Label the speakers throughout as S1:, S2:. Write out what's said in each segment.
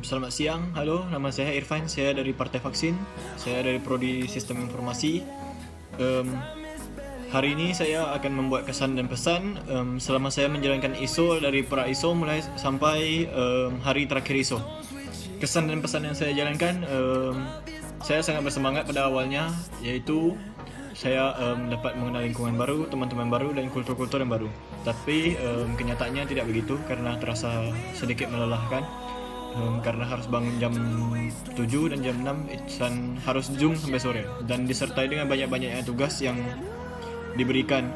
S1: Selamat siang, halo, nama saya Irfan, saya dari Partai Vaksin, saya dari Prodi Sistem Informasi. Em, Hari ini saya akan membuat kesan dan pesan selama saya menjalankan ISO dari pra ISO mulai sampai hari terakhir ISO. Kesan dan pesan yang saya jalankan, saya sangat bersemangat pada awalnya, yaitu saya dapat mengenal lingkungan baru, teman-teman baru, dan kultur-kultur yang baru. Tapi kenyataannya tidak begitu karena terasa sedikit melelahkan. Karena harus bangun jam 7 dan jam 6 dan harus zoom sampai sore dan disertai dengan banyak-banyaknya tugas yang diberikan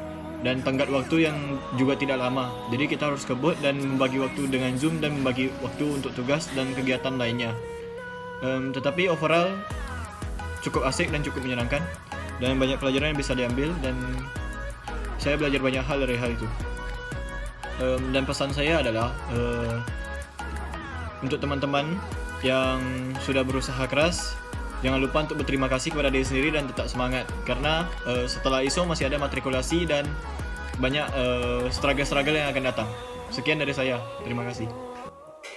S1: dan tenggat waktu yang juga tidak lama. Jadi kita harus kebut dan membagi waktu dengan zoom dan membagi waktu untuk tugas dan kegiatan lainnya. Tetapi overall cukup asik dan cukup menyenangkan dan banyak pelajaran yang bisa diambil dan saya belajar banyak hal dari hal itu. Dan pesan saya adalah untuk teman-teman yang sudah berusaha keras, jangan lupa untuk berterima kasih kepada diri sendiri dan tetap semangat karena setelah ISO masih ada matrikulasi dan banyak struggle-struggle yang akan datang. Sekian dari saya, terima kasih.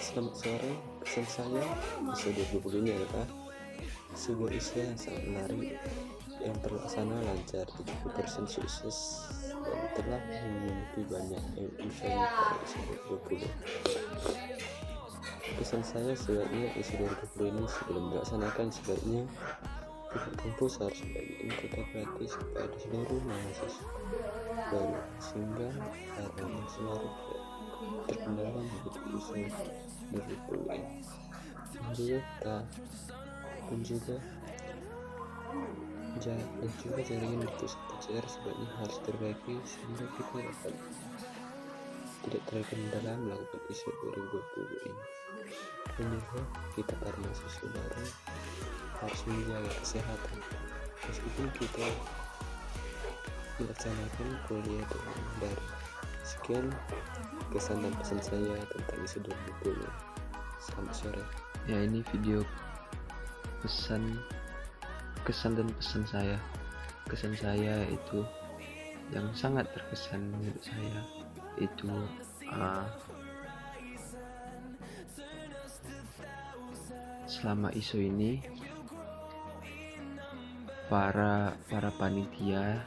S2: Selamat sore, pesan saya ISO 2020 ini adalah sebuah ISO yang sangat menarik yang terlaksana lancar, 70% sukses dan telah memiliki banyak event pada ISO 2020. Pesan saya sebaiknya ISO 2020 ini sebelum dilaksanakan sebaiknya pihak kampus harus membagikan kuota gratis kepada seluruh mahasiswa baru sehingga para mahasiswa terkendala mengikuti ISO 2020 ini. Dan juga jaringan di pusat PCR sebaiknya harus diperbaiki sehingga kita dapat tidak terkendala melakukan ISO 2020 ini. Dan juga kita para mahasiswa baru harus menjaga kesehatan meskipun kita melaksanakan kuliah dengan daring. Sekian kesan dan pesan saya tentang ISO 2020. Selamat sore.
S3: Ya, ini video kesan dan pesan saya. Kesan saya itu yang sangat terkesan menurut saya itu selama ISO ini para panitia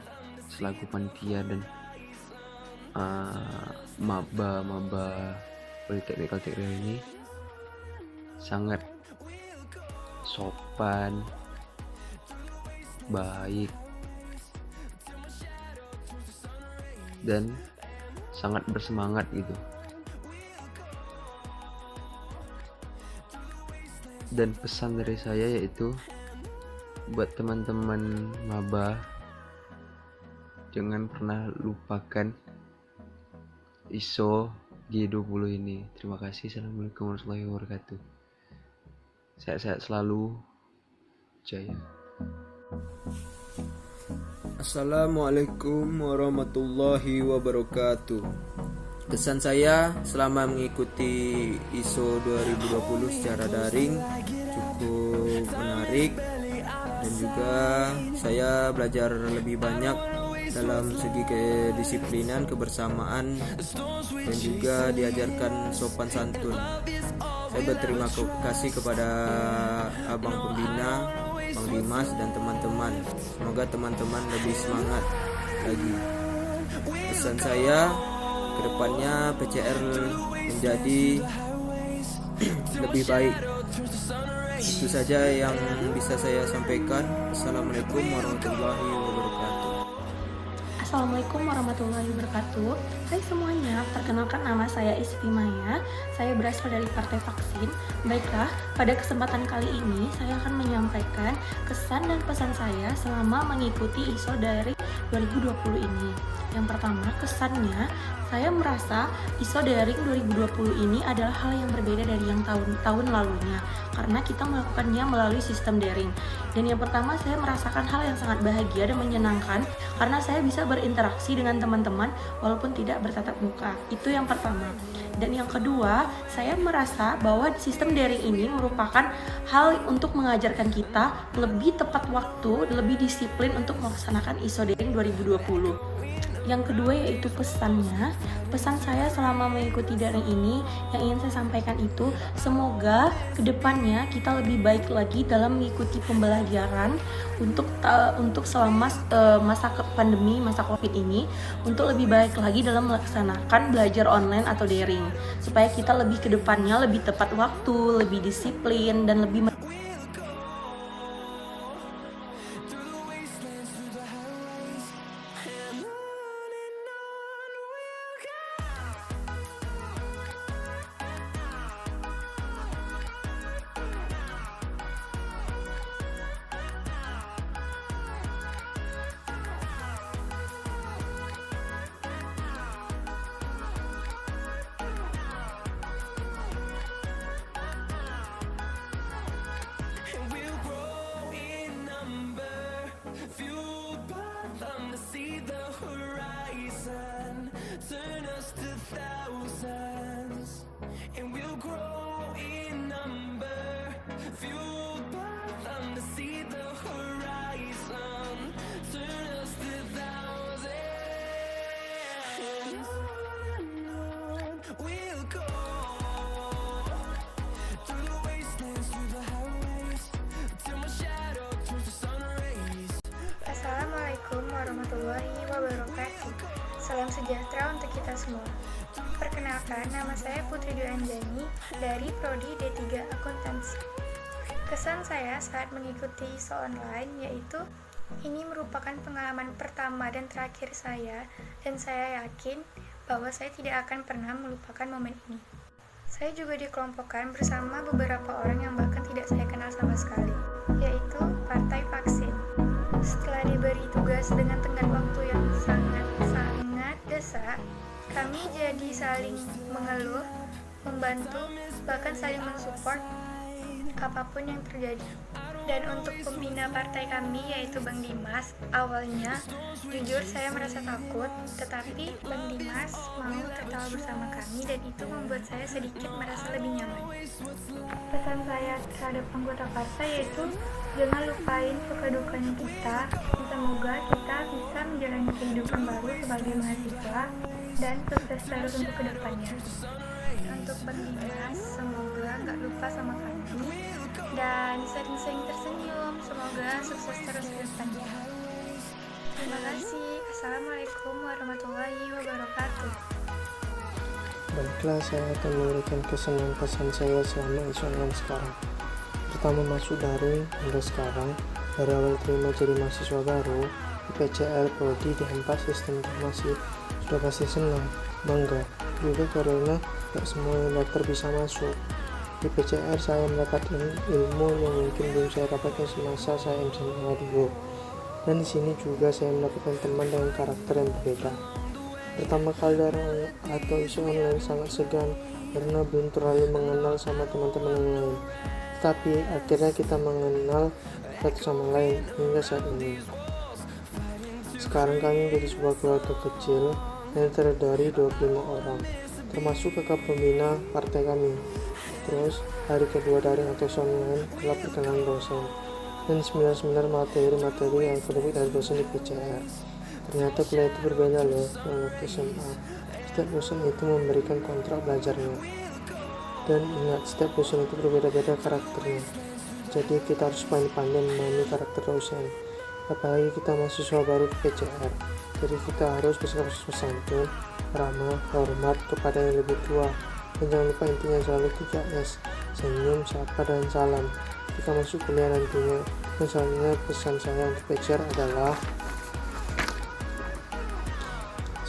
S3: selaku panitia dan maba Politeknik ini sangat sopan, baik, dan sangat bersemangat gitu. Dan pesan dari saya yaitu buat teman-teman maba, jangan pernah lupakan ISO G20 ini. Terima kasih. Assalamualaikum warahmatullahi wabarakatuh. Sehat-sehat selalu. Jaya.
S4: Assalamualaikum warahmatullahi wabarakatuh. Pesan saya selama mengikuti ISO 2020 secara daring cukup menarik dan juga saya belajar lebih banyak dalam segi kedisiplinan, kebersamaan, dan juga diajarkan sopan santun. Saya berterima kasih kepada Abang Pembina, Bang Dimas, dan teman-teman. Semoga teman-teman lebih semangat lagi. Pesan saya kedepannya PCR menjadi lebih baik. Itu saja yang bisa saya sampaikan. Assalamualaikum warahmatullahi wabarakatuh.
S5: Assalamualaikum warahmatullahi wabarakatuh. Hai semuanya, perkenalkan nama saya Isfi Maya. Saya berasal dari Partai Vaksin. Baiklah, pada kesempatan kali ini saya akan menyampaikan kesan dan pesan saya selama mengikuti ISO dari 2020 ini. Yang pertama, kesannya saya merasa ISO daring 2020 ini adalah hal yang berbeda dari yang tahun lalunya karena kita melakukannya melalui sistem daring. Dan yang pertama, saya merasakan hal yang sangat bahagia dan menyenangkan karena saya bisa berinteraksi dengan teman-teman walaupun tidak bertatap muka. Itu yang pertama. Dan yang kedua, saya merasa bahwa sistem daring ini merupakan hal untuk mengajarkan kita lebih tepat waktu, lebih disiplin untuk melaksanakan ISO daring 2020. Yang kedua yaitu pesannya. Pesan saya selama mengikuti daring ini yang ingin saya sampaikan itu, semoga kedepannya kita lebih baik lagi dalam mengikuti pembelajaran untuk selama masa pandemi, masa COVID ini, untuk lebih baik lagi dalam melaksanakan belajar online atau daring, supaya kita lebih kedepannya lebih tepat waktu, lebih disiplin, dan lebih
S6: turn us to thousands, and we'll grow in number, fueled by them to see the horizon, turn us to thousands. On we'll go, through the wastelands, through the highways, till my shadow turns to sun rays.
S7: Assalamualaikum warahmatullahi wabarakatuh. Salam sejahtera untuk kita semua. Perkenalkan, nama saya Putri Dwi Anjani dari Prodi D3 Akuntansi. Kesan saya saat mengikuti ISO online yaitu ini merupakan pengalaman pertama dan terakhir saya, dan saya yakin bahwa saya tidak akan pernah melupakan momen ini. Saya juga dikelompokkan bersama beberapa orang yang bahkan tidak saya kenal sama sekali, yaitu Partai Vaksin. Setelah diberi tugas dengan tenggat waktu yang sangat desak, kami jadi saling mengeluh, membantu, bahkan saling mensupport apapun yang terjadi. Dan untuk pembina partai kami yaitu Bang Dimas, awalnya jujur saya merasa takut, tetapi Bang Dimas mau tertawa bersama kami dan itu membuat saya sedikit merasa lebih nyaman. Pesan saya terhadap anggota partai yaitu jangan lupain suka dukanya kita, semoga kita bisa menjalani kehidupan baru sebagai mahasiswa dan sukses terus untuk kedepannya. Untuk Bang Dimas, semoga nggak lupa sama kami dan sering-sering tersenyum, semoga sukses terus ke depannya. Terima kasih. Assalamualaikum warahmatullahi wabarakatuh.
S8: Baiklah, saya akan memberikan kesan dan pesan saya selama ISO online sekarang. Pertama, masuk daring hingga sekarang, dari awal terima jadi mahasiswa baru di PCL Prodi D4 Sistem Informasi, sudah pasti senang, bangga, juga karena tak semua yang daftar bisa masuk. Di PCR saya mendapatkan ilmu yang mungkin belum saya dapatkan semasa saya SMA dulu. Dan di sini juga saya mendapatkan teman dengan karakter yang berbeda. Pertama kali daring atau ISO online sangat segan karena belum terlalu mengenal sama teman-teman yang lain. Tapi akhirnya kita mengenal satu sama lain hingga saat ini. Sekarang kami menjadi sebuah keluarga kecil yang terdiri 25 orang, termasuk kakak pembina partai kami. Terus, hari kedua daring atau online telah perkenalan dosen dan seminar materi-materi yang akademik dari dosen di PCR. Ternyata kuliah itu berbeda loh dengan waktu SMA. Setiap dosen itu memberikan kontrak belajarnya. Dan ingat, setiap dosen itu berbeda-beda karakternya. Jadi kita harus pandai-pandai memahami karakter dosen. Apalagi kita mahasiswa baru di PCR. Jadi kita harus bersikap santun, ramah, hormat kepada yang lebih tua. Dan jangan lupa intinya selalu 3S, senyum, sapa, dan salam jika masuk kuliah nantinya. Dan selanjutnya pesan saya untuk PCR adalah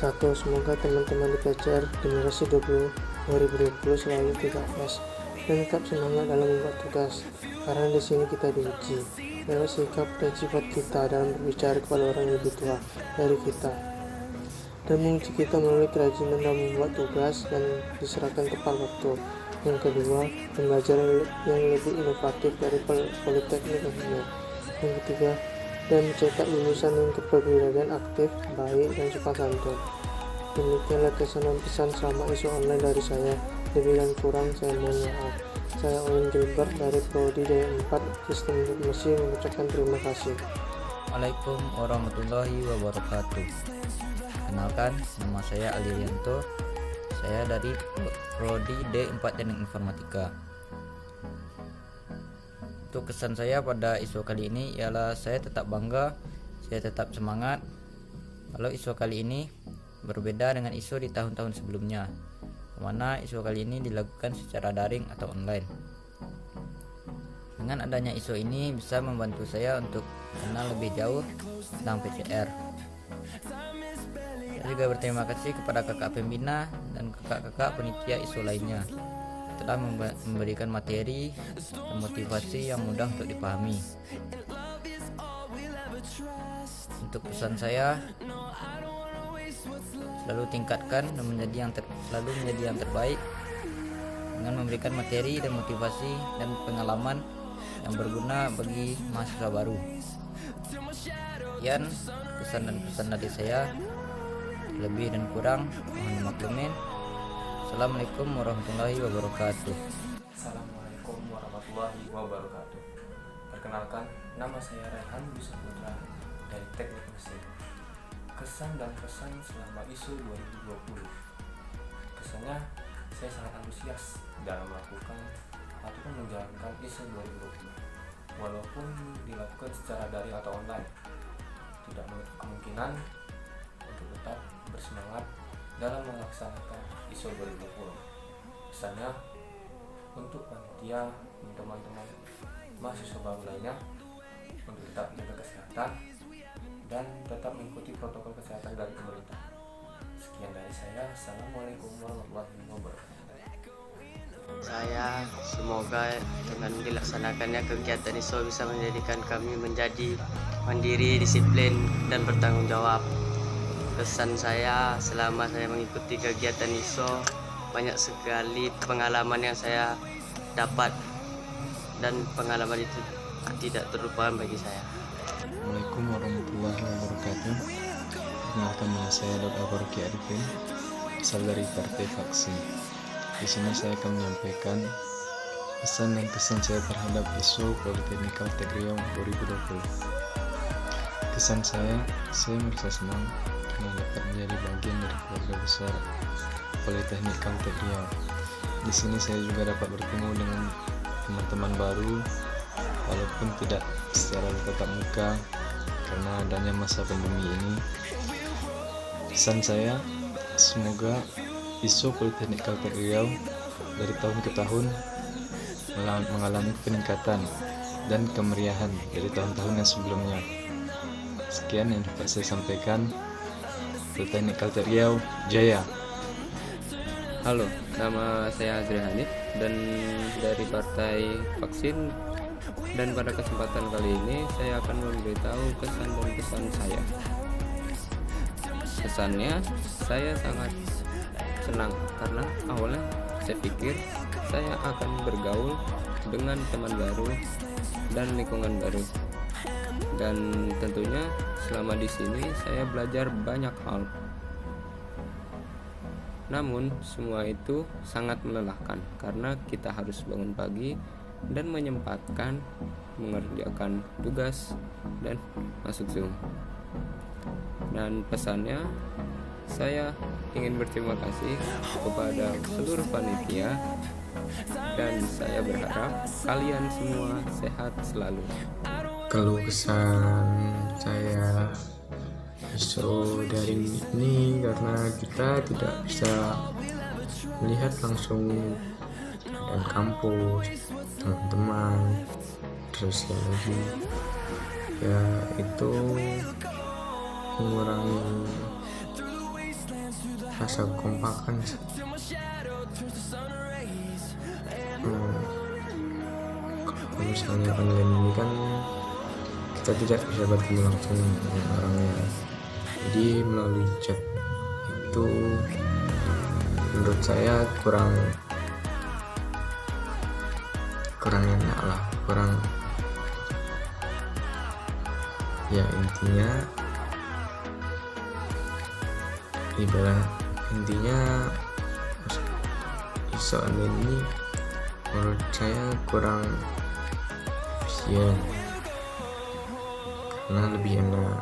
S8: 1. Semoga teman-teman di PCR generasi 2020 selalu 3S dan tetap semangat dalam membuat tugas, karena di sini kita diuji lewat sikap dan sifat kita dalam berbicara kepada orang yang lebih tua dari kita, dan menguji kita melalui kerajinan dalam membuat tugas dan diserahkan tepat waktu. Yang kedua, pembelajaran yang lebih inovatif dari politeknik lainnya. Yang ketiga, dan mencetak lulusan yang kepribadian aktif, baik, dan sopan santun. Demikianlah kesan dan pesan selama ISO online dari saya. Lebih dan kurang saya mohon maaf. Saya Owen Gilbert dari Prodi D4 Sistem Informasi mengucapkan terima kasih.
S9: Assalamualaikum warahmatullahi wabarakatuh. Perkenalkan, nama saya Alirianto. Saya dari Prodi D4 Teknik Informatika. Untuk kesan saya pada ISO kali ini ialah saya tetap bangga, saya tetap semangat. Kalau ISO kali ini berbeda dengan ISO di tahun-tahun sebelumnya, mana ISO kali ini dilakukan secara daring atau online. Dengan adanya ISO ini bisa membantu saya untuk kenal lebih jauh tentang PCR. Saya juga berterima kasih kepada kakak pembina dan kakak-kakak penitia ISO lainnya telah memberikan materi dan motivasi yang mudah untuk dipahami. Untuk pesan saya, selalu tingkatkan dan selalu menjadi yang terbaik dengan memberikan materi dan motivasi dan pengalaman yang berguna bagi mahasiswa baru. Sekian kesan dan pesan dari saya. Lebih dan kurang mohon dimaklumin. Assalamualaikum warahmatullahi wabarakatuh.
S10: Assalamualaikum warahmatullahi wabarakatuh. Perkenalkan, nama saya Rehan Bisa Putra dari Teknik Mesin. Kesan dan pesan selama ISO 2020. Kesannya, saya sangat antusias dalam melakukan ataupun menjalankan ISO 2020. Walaupun dilakukan secara daring atau online, tidak menutup kemungkinan untuk tetap bersemangat dalam melaksanakan ISO 2020. Pesannya untuk panitia dan teman-teman mahasiswa baru lainnya untuk tetap jaga kesehatan dan tetap mengikuti protokol kesehatan dari pemerintah. Sekian dari saya. Assalamualaikum warahmatullahi wabarakatuh.
S11: Saya semoga dengan dilaksanakannya kegiatan ISO bisa menjadikan kami menjadi mandiri, disiplin, dan bertanggung jawab. Pesan saya selama saya mengikuti kegiatan ISO, banyak sekali pengalaman yang saya dapat dan pengalaman itu tidak terlupakan bagi saya.
S12: Assalamualaikum warahmatullahi wabarakatuh. Perkenalkan, nama saya Dr. Abarki Arifin, asal dari Partai Vaksin. Di sini saya akan menyampaikan pesan dan kesan saya terhadap ISO Politeknikal Tegriau 2020. Kesan saya merasa senang karena dapat menjadi bagian dari keluarga besar Politeknikal Tegriau. Di sini saya juga dapat bertemu dengan teman-teman baru, walaupun tidak secara tatap muka karena adanya masa pandemi ini. Pesan saya, semoga ISO Politeknikal Tegriau dari tahun ke tahun mengalami peningkatan dan kemeriahan dari tahun-tahun yang sebelumnya. Sekian yang dapat saya sampaikan. Politeknikal Tegriau Jaya.
S2: Halo, nama saya Azri Hanif dan dari Partai Vaksin, dan pada kesempatan kali ini saya akan memberitahu kesan dan pesan saya. Kesannya, saya sangat senang karena awalnya saya pikir saya akan bergaul dengan teman baru dan lingkungan baru. Dan tentunya selama di sini saya belajar banyak hal. Namun semua itu sangat melelahkan karena kita harus bangun pagi dan menyempatkan mengerjakan tugas dan masuk Zoom. Dan pesannya, saya ingin berterima kasih kepada seluruh panitia dan saya berharap kalian semua sehat selalu.
S8: Keluh kesah saya ISO daring ini karena kita tidak bisa melihat langsung keadaan kampus, teman-teman, terus lagi ya itu mengurangi rasa kekompakan. Kalau misalnya online ini kan kita tidak bisa bertemu langsung dengan orangnya, jadi melalui chat itu menurut saya kurang enak lah, ya intinya ISO online ini menurut saya kurang efisien karena lebih enak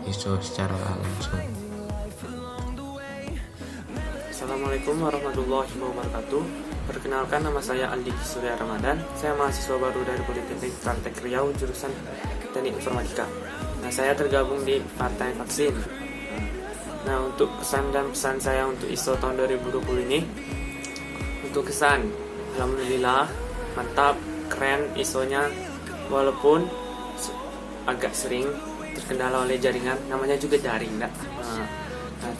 S8: ISO secara langsung.
S13: Assalamualaikum warahmatullahi wabarakatuh. Perkenalkan, nama saya Aldi Surya Ramadan. Saya mahasiswa baru dari Politeknik Kaltek Riau, jurusan Teknik Informatika. Nah, saya tergabung di Partai Vaksin. Nah, untuk kesan dan pesan saya untuk ISO tahun 2020 ini, untuk kesan, alhamdulillah, mantap, keren ISO-nya, walaupun agak sering terkendala oleh jaringan, namanya juga daring, nah,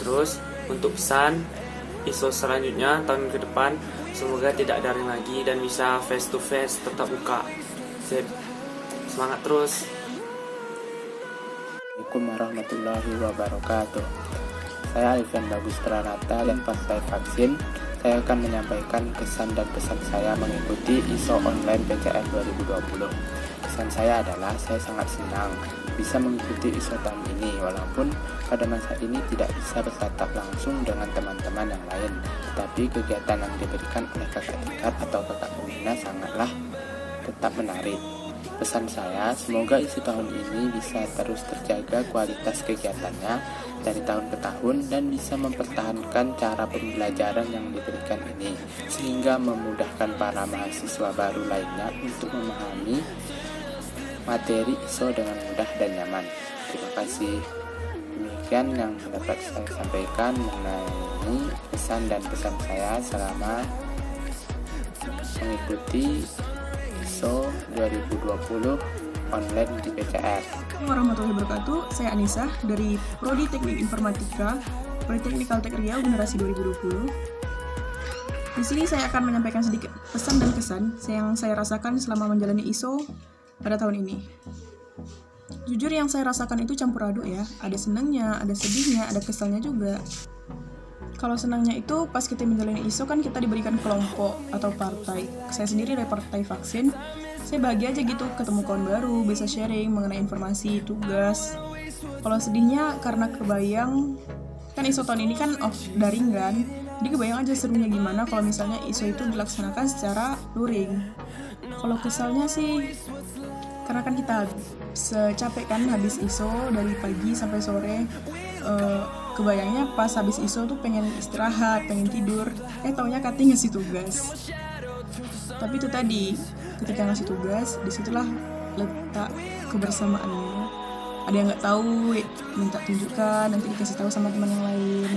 S13: terus untuk pesan ISO selanjutnya tahun ke depan semoga tidak daring lagi dan bisa face to face, tetap buka. Sip. Semangat terus.
S14: Assalamualaikum warahmatullahi wabarakatuh. Saya Alfian Bagus Pranata dan Partai Vaksin. Saya akan menyampaikan kesan dan pesan saya mengikuti ISO online PCN 2020. Kesan saya adalah saya sangat senang bisa mengikuti ISO tahun ini, walaupun pada masa ini tidak bisa bertatap langsung dengan teman-teman yang lain, tetapi kegiatan yang diberikan oleh kakak tingkat atau kakak pembina sangatlah tetap menarik. Pesan saya, semoga ISO tahun ini bisa terus terjaga kualitas kegiatannya dari tahun ke tahun dan bisa mempertahankan cara pembelajaran yang diberikan ini, sehingga memudahkan para mahasiswa baru lainnya untuk memahami materi ISO dengan mudah dan nyaman. Terima kasih. Demikian yang dapat saya sampaikan mengenai pesan dan pesan saya selama mengikuti ISO 2020 online di PCR.
S15: Warahmatullahi wabarakatuh. Saya Anissa dari Prodi Teknik Informatika Politeknik Kaltek Riau generasi 2020. Di sini saya akan menyampaikan sedikit pesan dan kesan yang saya rasakan selama menjalani ISO pada tahun ini. Jujur yang saya rasakan itu campur aduk ya. Ada senangnya, ada sedihnya, ada kesalnya juga. Kalau senangnya itu pas kita menjalani ISO kan kita diberikan kelompok atau partai. Saya sendiri dari Partai Vaksin. Saya bahagia aja gitu ketemu kawan baru, bisa sharing mengenai informasi, tugas. Kalau sedihnya karena kebayang kan ISO tahun ini kan daring kan. Jadi kebayang aja serunya gimana kalau misalnya ISO itu dilaksanakan secara luring. Kalau kesalnya sih karena kan kita capek kan habis ISO dari pagi sampai sore, kebayangnya pas habis ISO tuh pengen istirahat, pengen tidur, taunya Kati ngasih tugas. Tapi itu tadi, ketika ngasih tugas, disitulah letak kebersamaannya. Ada yang nggak tahu, minta tunjukkan, nanti dikasih tahu sama teman yang lain.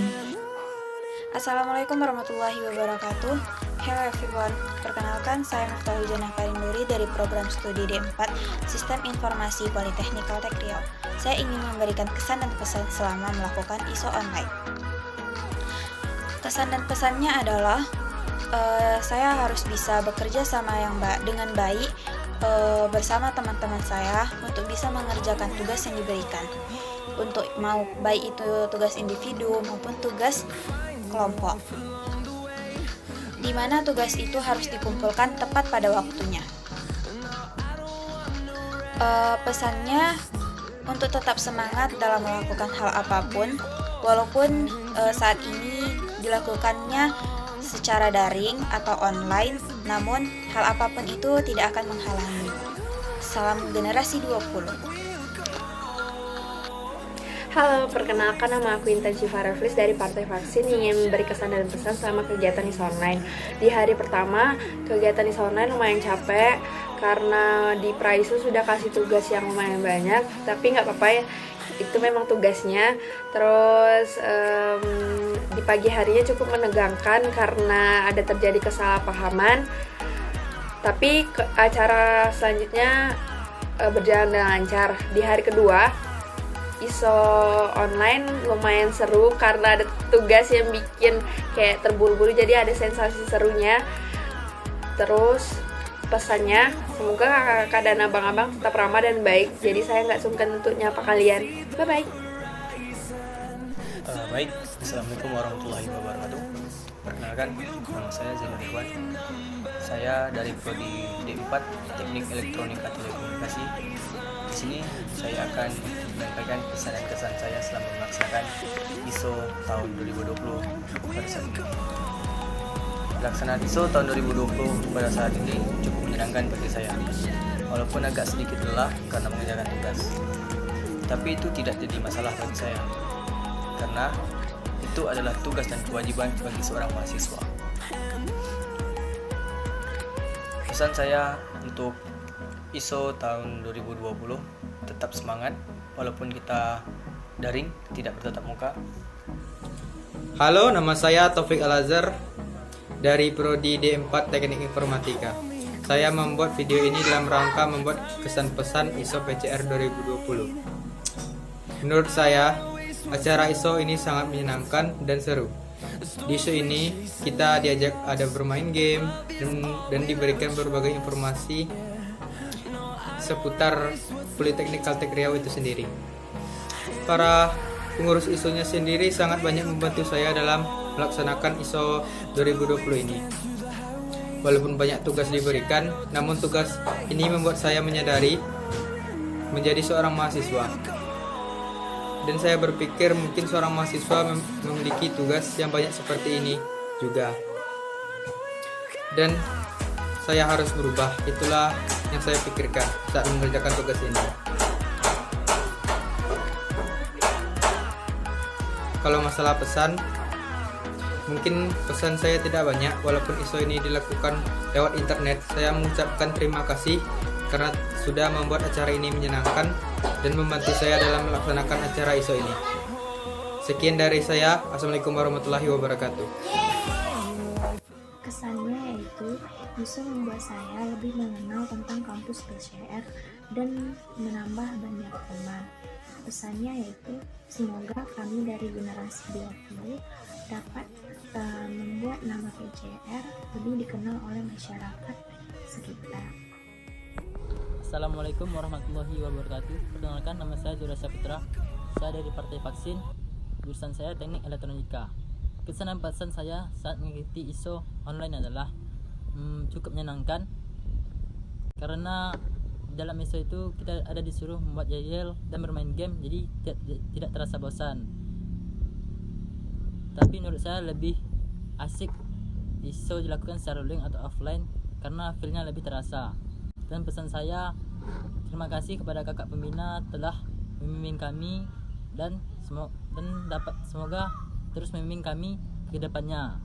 S16: Assalamualaikum warahmatullahi wabarakatuh. Hello everyone, perkenalkan saya Miftahul Janah Karinduri dari program studi D4 Sistem Informasi Politeknik Kaltek Riau. Saya ingin memberikan kesan dan pesan selama melakukan ISO online. Kesan dan pesannya adalah saya harus bisa bekerja sama dengan baik bersama teman-teman saya untuk bisa mengerjakan tugas yang diberikan. Untuk mau baik itu tugas individu maupun tugas kelompok, di mana tugas itu harus dikumpulkan tepat pada waktunya. Pesannya untuk tetap semangat dalam melakukan hal apapun, walaupun saat ini dilakukannya secara daring atau online, namun hal apapun itu tidak akan menghalangi. Salam generasi 20.
S17: Halo, perkenalkan nama aku Intan Syifa Reflis dari Partai Vaksin, ingin memberi kesan dan pesan selama kegiatan ISO online. Di hari pertama, kegiatan ISO online lumayan capek karena di Praiso sudah kasih tugas yang lumayan banyak, tapi nggak apa-apa ya, itu memang tugasnya. Terus di pagi harinya cukup menegangkan karena ada terjadi kesalahpahaman, tapi acara selanjutnya berjalan dengan lancar. Di hari kedua, ISO online lumayan seru karena ada tugas yang bikin kayak terburu-buru, jadi ada sensasi serunya. Terus pesannya, semoga kakak-kakak dan abang-abang tetap ramah dan baik, jadi saya nggak sungkan untuk nyapa kalian. Bye-bye.
S18: Baik, Assalamualaikum warahmatullahi wabarakatuh. Perkenalkan, nama saya Zainul Ikhwan. Saya dari Prodi D4 Teknik Elektronika Telekomunikasi. Di sini saya akan menyampaikan pesan dan kesan saya selama melaksanakan ISO tahun 2020 pada saat ini. Pelaksanaan ISO tahun 2020 pada saat ini cukup menyenangkan bagi saya, walaupun agak sedikit lelah karena mengerjakan tugas. Tapi itu tidak jadi masalah bagi saya, karena itu adalah tugas dan kewajiban bagi seorang mahasiswa. Pesan saya untuk ISO tahun 2020, tetap semangat walaupun kita daring, tidak bertatap muka.
S19: Halo, nama saya Taufik Al-Azhar dari Prodi D4 Teknik Informatika. Saya membuat video ini dalam rangka membuat kesan pesan ISO PCR 2020. Menurut saya, acara ISO ini sangat menyenangkan dan seru. Di ISO ini, kita diajak ada bermain game dan diberikan berbagai informasi seputar Politeknik Kaltek Riau itu sendiri. Para pengurus ISO-nya sendiri sangat banyak membantu saya dalam melaksanakan ISO 2020 ini. Walaupun banyak tugas diberikan, namun tugas ini membuat saya menyadari menjadi seorang mahasiswa. Dan saya berpikir mungkin seorang mahasiswa memiliki tugas yang banyak seperti ini juga. Dan saya harus berubah, itulah yang saya pikirkan saat mengerjakan tugas ini. Kalau masalah pesan, mungkin pesan saya tidak banyak. Walaupun ISO ini dilakukan lewat internet, saya mengucapkan terima kasih karena sudah membuat acara ini menyenangkan dan membantu saya dalam melaksanakan acara ISO ini. Sekian dari saya. Assalamualaikum warahmatullahi wabarakatuh.
S20: Kesannya yaitu ISO membuat saya lebih mengenal tentang kampus PCR dan menambah banyak teman. Pesannya yaitu semoga kami dari generasi 20 dapat membuat nama PCR lebih dikenal oleh masyarakat sekitar.
S21: Assalamualaikum warahmatullahi wabarakatuh. Perkenalkan, nama saya Jura Sapitra. Saya dari Partai Vaksin. Jurusan saya Teknik Elektronika. Kesan dan pesan saya saat mengikuti ISO online adalah cukup menyenangkan karena dalam ISO itu kita ada disuruh membuat yel dan bermain game, jadi tidak terasa bosan. Tapi menurut saya lebih asik ISO dilakukan secara link atau offline karena feel-nya lebih terasa. Dan pesan saya, terima kasih kepada kakak pembina telah membimbing kami dan semoga terus membimbing kami ke depannya.